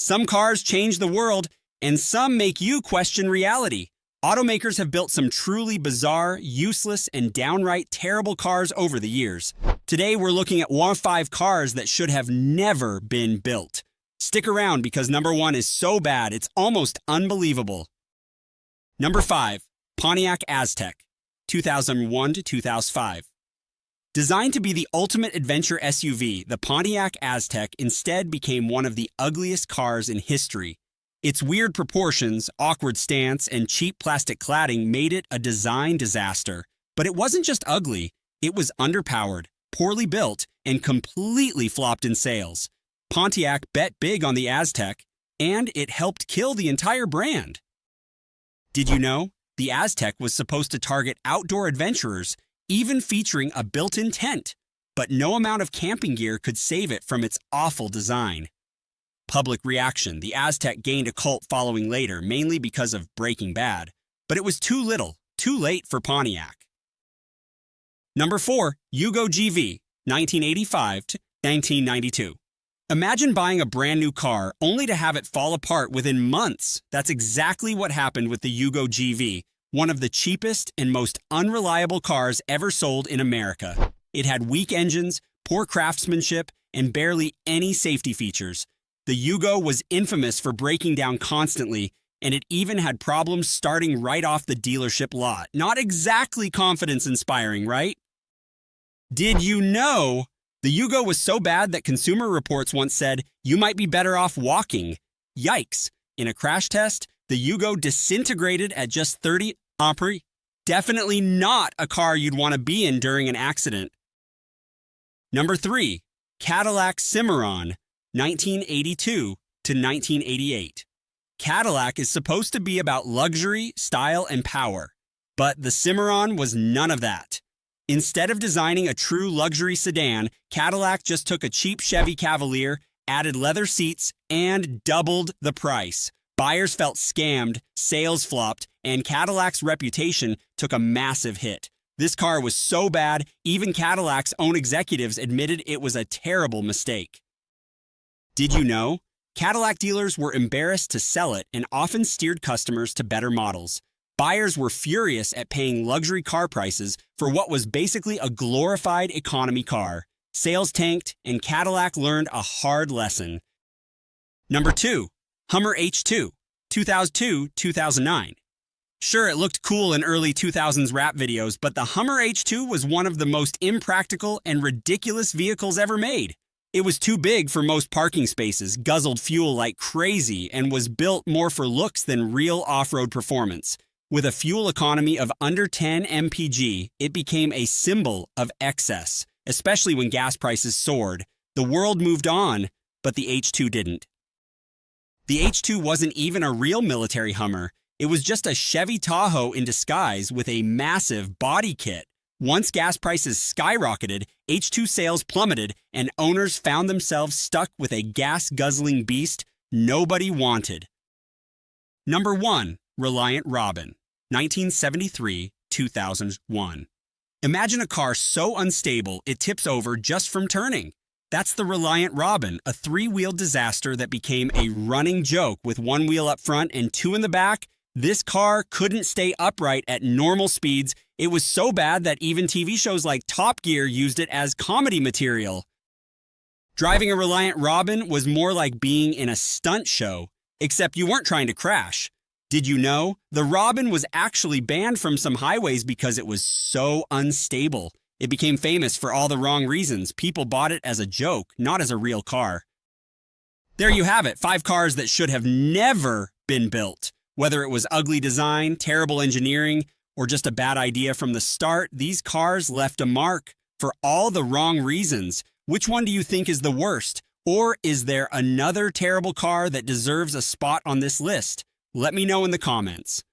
Some cars change the world, and some make you question reality. Automakers have built some truly bizarre, useless, and downright terrible cars over the years. Today, we're looking at 1 of 5 cars that should have never been built. Stick around because number 1 is so bad, it's almost unbelievable. Number 5, Pontiac Aztek, 2001 to 2005. Designed to be the ultimate adventure SUV, the Pontiac Aztek instead became one of the ugliest cars in history. Its weird proportions, awkward stance, and cheap plastic cladding made it a design disaster. But it wasn't just ugly, it was underpowered, poorly built, and completely flopped in sales. Pontiac bet big on the Aztek, and it helped kill the entire brand. Did you know? The Aztek was supposed to target outdoor adventurers, even featuring a built-in tent, but no amount of camping gear could save it from its awful design. Public reaction: the Aztek gained a cult following later, mainly because of Breaking Bad, but it was too little, too late for Pontiac. Number 4, Yugo GV, 1985 to 1992. Imagine buying a brand new car only to have it fall apart within months. That's exactly what happened with the Yugo GV, one of the cheapest and most unreliable cars ever sold in America. It had weak engines, poor craftsmanship, and barely any safety features. The Yugo was infamous for breaking down constantly, and it even had problems starting right off the dealership lot. Not exactly confidence-inspiring, right? Did you know the Yugo was so bad that Consumer Reports once said, "You might be better off walking"? Yikes. In a crash test, the Yugo disintegrated at just 30 mph. Definitely not a car you'd want to be in during an accident. Number 3, Cadillac Cimarron, 1982 to 1988. Cadillac is supposed to be about luxury, style, and power, but the Cimarron was none of that. Instead of designing a true luxury sedan, Cadillac just took a cheap Chevy Cavalier, added leather seats, and doubled the price. Buyers felt scammed, sales flopped, and Cadillac's reputation took a massive hit. This car was so bad, even Cadillac's own executives admitted it was a terrible mistake. Did you know? Cadillac dealers were embarrassed to sell it and often steered customers to better models. Buyers were furious at paying luxury car prices for what was basically a glorified economy car. Sales tanked, and Cadillac learned a hard lesson. Number 2, Hummer H2, 2002-2009. Sure, it looked cool in early 2000s rap videos, but the Hummer H2 was one of the most impractical and ridiculous vehicles ever made. It was too big for most parking spaces, guzzled fuel like crazy, and was built more for looks than real off-road performance. With a fuel economy of under 10 mpg, it became a symbol of excess, especially when gas prices soared. The world moved on, but the H2 didn't. The H2 wasn't even a real military Hummer. It was just a Chevy Tahoe in disguise with a massive body kit. Once gas prices skyrocketed, H2 sales plummeted, and owners found themselves stuck with a gas-guzzling beast nobody wanted. Number 1, Reliant Robin, 1973-2001. Imagine a car so unstable it tips over just from turning. That's the Reliant Robin, a 3-wheel disaster that became a running joke with 1 wheel up front and 2 in the back. This car couldn't stay upright at normal speeds. It was so bad that even TV shows like Top Gear used it as comedy material. Driving a Reliant Robin was more like being in a stunt show, except you weren't trying to crash. Did you know? The Robin was actually banned from some highways because it was so unstable. It became famous for all the wrong reasons. People bought it as a joke, not as a real car. There you have it, 5 cars that should have never been built. Whether it was ugly design, terrible engineering, or just a bad idea from the start, these cars left a mark for all the wrong reasons. Which one do you think is the worst? Or is there another terrible car that deserves a spot on this list? Let me know in the comments.